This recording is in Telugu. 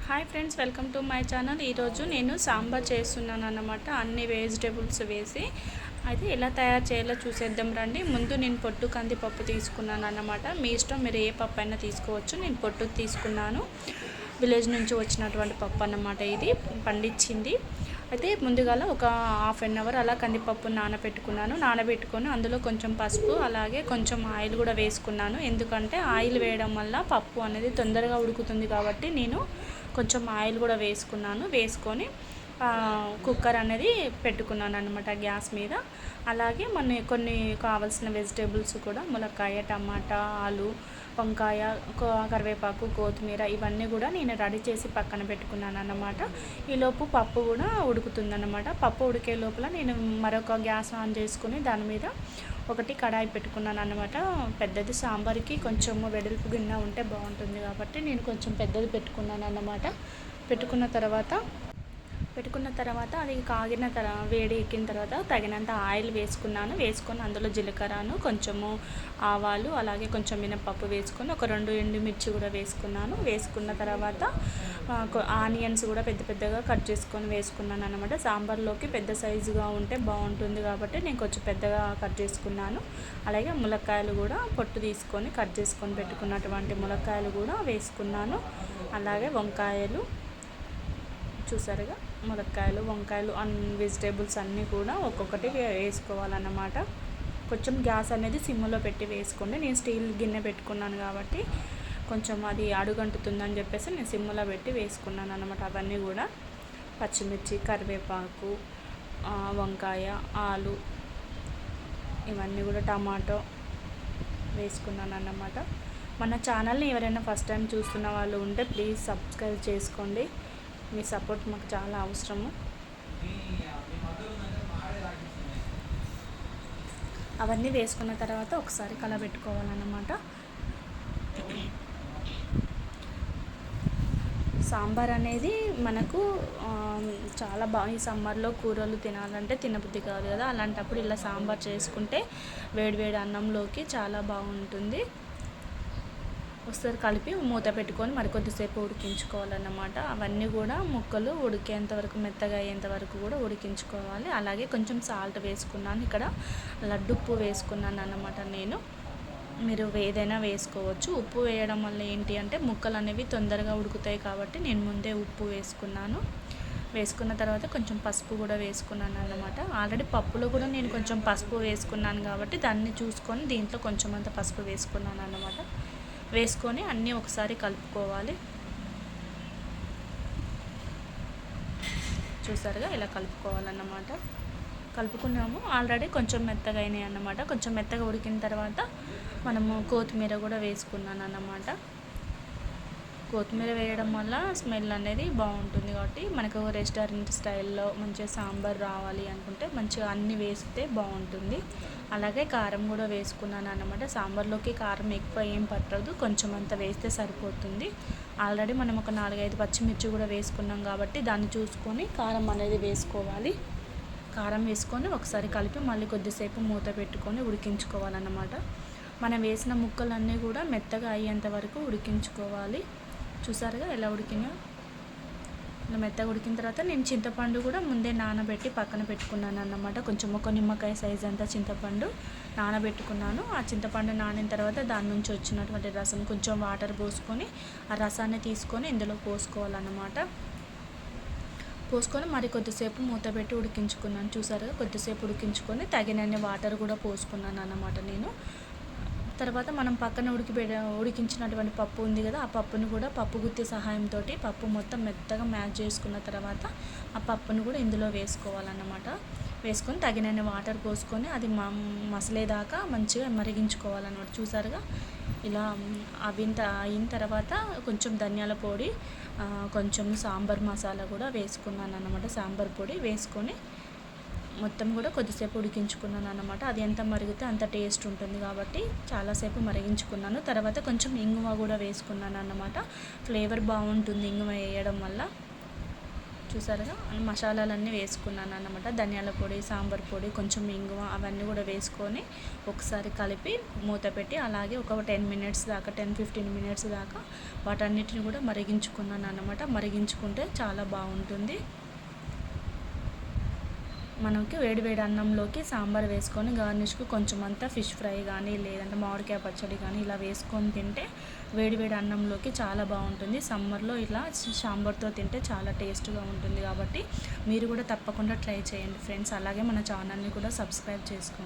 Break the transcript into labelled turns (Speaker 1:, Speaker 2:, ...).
Speaker 1: Hi friends, welcome to my channel. ఈరోజు నేను సాంబార్ చేస్తున్నాను అన్నమాట. అన్ని వెజిటేబుల్స్ వేసి అయితే ఎలా తయారు చేయాలో చూసేద్దాం రండి. ముందు నేను పొట్టు కందిపప్పు తీసుకున్నాను అన్నమాట. మీ ఇష్టం, మీరు ఏ పప్పు అయినా తీసుకోవచ్చు. నేను పొట్టు తీసుకున్నాను. విలేజ్ నుంచి వచ్చినటువంటి పప్పు అన్నమాట. ఇది పండించింది. అయితే ముందుగాల ఒక హాఫ్ అన్ అవర్ అలా కందిపప్పు నానబెట్టుకొని అందులో కొంచెం పసుపు అలాగే కొంచెం ఆయిల్ కూడా వేసుకున్నాను. ఎందుకంటే ఆయిల్ వేయడం వల్ల పప్పు అనేది తొందరగా ఉడుకుతుంది కాబట్టి నేను కొంచెం ఆయిల్ కూడా వేసుకొని కుక్కర్ అనేది పెట్టుకున్నాను అనమాట గ్యాస్ మీద. అలాగే కొన్ని కావాల్సిన వెజిటేబుల్స్ కూడా ములక్కాయ, టమాటా, ఆలు, వంకాయ, కరివేపాకు, కొత్తిమీర ఇవన్నీ కూడా నేను రెడీ చేసి పక్కన పెట్టుకున్నాను అన్నమాట. ఈలోపు పప్పు కూడా ఉడుకుతుందన్నమాట. పప్పు ఉడికే లోపల నేను మరొక గ్యాస్ ఆన్ చేసుకుని దాని మీద ఒకటి కడాయి పెట్టుకున్నాను అన్నమాట. పెద్దది సాంబార్కి కొంచెం వెడల్పు గిన్నె ఉంటే బాగుంటుంది కాబట్టి నేను కొంచెం పెద్దది పెట్టుకున్నాను అన్నమాట. పెట్టుకున్న తర్వాత అది వేడి ఎక్కిన తర్వాత తగినంత ఆయిల్ వేసుకొని అందులో జీలకర్రను, కొంచెము ఆవాలు, అలాగే కొంచెం మినపప్పు వేసుకొని ఒక 2 ఎండుమిర్చి కూడా వేసుకున్న తర్వాత ఆనియన్స్ కూడా పెద్ద పెద్దగా కట్ చేసుకొని వేసుకున్నాను అనమాట. సాంబార్లోకి పెద్ద సైజుగా ఉంటే బాగుంటుంది కాబట్టి నేను కొంచెం పెద్దగా కట్ చేసుకున్నాను. అలాగే ములక్కాయలు కూడా పొట్టు తీసుకొని కట్ చేసుకొని పెట్టుకున్నటువంటి ములక్కాయలు కూడా వేసుకున్నాను. అలాగే వంకాయలు చూసారుగా, ములక్కాయలు, వంకాయలు వెజిటేబుల్స్ అన్నీ కూడా ఒక్కొక్కటి వేసుకోవాలన్నమాట. కొంచెం గ్యాస్ అనేది సిమ్లో పెట్టి వేసుకోండి. నేను స్టీల్ గిన్నె పెట్టుకున్నాను కాబట్టి కొంచెం అది అడుగంటుతుందని చెప్పేసి నేను సిమ్లో పెట్టి వేసుకున్నాను అన్నమాట. అవన్నీ కూడా పచ్చిమిర్చి, కరివేపాకు, వంకాయ, ఆలు ఇవన్నీ కూడా టమాటో వేసుకున్నాను అన్నమాట. మన ఛానల్ని ఎవరైనా ఫస్ట్ టైం చూస్తున్న వాళ్ళు ఉంటే ప్లీజ్ సబ్స్క్రైబ్ చేసుకోండి. మీ సపోర్ట్ మాకు చాలా అవసరము. అవన్నీ వేసుకున్న తర్వాత ఒకసారి కలబెట్టుకోవాలన్నమాట. సాంబార్ అనేది మనకు చాలా ఈ సమ్మర్లో కూరలు తినాలంటే తినబుద్ధి కాదు కదా. అలాంటప్పుడు ఇలా సాంబార్ చేసుకుంటే వేడివేడి అన్నంలోకి చాలా బాగుంటుంది. ఒకసారి కలిపి మూత పెట్టుకొని మరికొద్దిసేపు ఉడికించుకోవాలన్నమాట. అవన్నీ కూడా ముక్కలు ఉడికేంత వరకు, మెత్తగా అయ్యేంత వరకు కూడా ఉడికించుకోవాలి. అలాగే కొంచెం సాల్ట్ వేసుకున్నాను. ఇక్కడ లడ్డుప్పు వేసుకున్నాను అన్నమాట నేను. మీరు ఏదైనా వేసుకోవచ్చు. ఉప్పు వేయడం వల్ల ఏంటి అంటే ముక్కలు అనేవి తొందరగా ఉడుకుతాయి కాబట్టి నేను ముందే ఉప్పు వేసుకున్న తర్వాత కొంచెం పసుపు కూడా వేసుకున్నాను అన్నమాట. ఆల్రెడీ పప్పులో కూడా నేను కొంచెం పసుపు వేసుకున్నాను కాబట్టి దాన్ని చూసుకొని దీంట్లో కొంచెం అంత పసుపు వేసుకున్నాను అన్నమాట. వేసుకొని అన్నీ ఒకసారి కలుపుకోవాలి. చూసారుగా, ఇలా కలుపుకోవాలన్నమాట. కలుపుకున్నాము. ఆల్రెడీ కొంచెం మెత్తగా అయినాయి అన్నమాట. కొంచెం మెత్తగా ఉడికిన తర్వాత మనము కొత్తిమీర కూడా వేసుకున్నాను అన్నమాట. కొత్తిమీర వేయడం వల్ల స్మెల్ అనేది బాగుంటుంది కాబట్టి మనకు రెస్టారెంట్ స్టైల్లో మంచిగా సాంబార్ రావాలి అనుకుంటే మంచిగా అన్నీ వేస్తే బాగుంటుంది. అలాగే కారం కూడా వేసుకున్నాను అన్నమాట. సాంబార్లోకి కారం ఎక్కువ ఏం పట్టదు, కొంచెం అంత వేస్తే సరిపోతుంది. ఆల్రెడీ మనం ఒక 4-5 పచ్చిమిర్చి కూడా వేసుకున్నాం కాబట్టి దాన్ని చూసుకొని కారం అనేది వేసుకోవాలి. కారం వేసుకొని ఒకసారి కలిపి మళ్ళీ కొద్దిసేపు మూత పెట్టుకొని ఉడికించుకోవాలన్నమాట. మనం వేసిన ముక్కలన్నీ కూడా మెత్తగా అయ్యేంత వరకు ఉడికించుకోవాలి. చూసారుగా ఎలా ఉడికినా. ఇలా మెత్తగా ఉడికిన తర్వాత నేను చింతపండు కూడా ముందే నానబెట్టి పక్కన పెట్టుకున్నాను అన్నమాట. కొంచెం ఒక నిమ్మకాయ సైజ్ అంతా చింతపండు నానబెట్టుకున్నాను. ఆ చింతపండు నానిన తర్వాత దాని నుంచి వచ్చినటువంటి రసం కొంచెం వాటర్ పోసుకొని ఆ రసాన్ని తీసుకొని ఇందులో పోసుకోవాలన్నమాట. పోసుకొని మరి కొద్దిసేపు మూత పెట్టి ఉడికించుకున్నాను. చూసారుగా, కొద్దిసేపు ఉడికించుకొని తగినన్ని వాటర్ కూడా పోసుకున్నాను అన్నమాట నేను. తర్వాత మనం పక్కన ఉడికించినటువంటి పప్పు ఉంది కదా, ఆ పప్పును కూడా పప్పు గుత్తి సహాయంతో పప్పు మొత్తం మెత్తగా మ్యాష్ చేసుకున్న తర్వాత ఆ పప్పును కూడా ఇందులో వేసుకోవాలన్నమాట. వేసుకొని తగినన్ని వాటర్ పోసుకొని అది మసలేదాకా మంచిగా మరిగించుకోవాలన్నమాట. చూసారుగా, ఇలా అయిన తర్వాత కొంచెం ధనియాల పొడి, కొంచెం సాంబార్ మసాలా కూడా వేసుకున్నాను అన్నమాట. సాంబార్ పొడి వేసుకొని మొత్తం కూడా కొద్దిసేపు ఉడికించుకున్నాను అన్నమాట. అది ఎంత మరిగితే అంత టేస్ట్ ఉంటుంది కాబట్టి చాలాసేపు మరిగించుకున్నాను. తర్వాత కొంచెం ఇంగువ కూడా వేసుకున్నాను అన్నమాట. ఫ్లేవర్ బాగుంటుంది ఇంగువ వేయడం వల్ల. చూసారుగా మసాలాలన్నీ వేసుకున్నాను అన్నమాట. ధనియాల పొడి, సాంబార్ పొడి, కొంచెం ఇంగువ అవన్నీ కూడా వేసుకొని ఒకసారి కలిపి మూత పెట్టి అలాగే ఒక 10 మినిట్స్ దాకా 10-15 మినిట్స్ దాకా వాటన్నిటిని కూడా మరిగించుకున్నాను అన్నమాట. మరిగించుకుంటే చాలా బాగుంటుంది. మనకి వేడివేడి అన్నంలోకి సాంబార్ వేసుకొని గార్నిష్కి కొంచెం అంతా ఫిష్ ఫ్రై కానీ లేదంటే మామిడికాయ పచ్చడి కానీ ఇలా వేసుకొని తింటే వేడివేడి అన్నంలోకి చాలా బాగుంటుంది. సమ్మర్లో ఇలా సాంబార్తో తింటే చాలా టేస్ట్గా ఉంటుంది. కాబట్టి మీరు కూడా తప్పకుండా ట్రై చేయండి ఫ్రెండ్స్. అలాగే మన ఛానల్ని కూడా సబ్స్క్రైబ్ చేసుకోండి.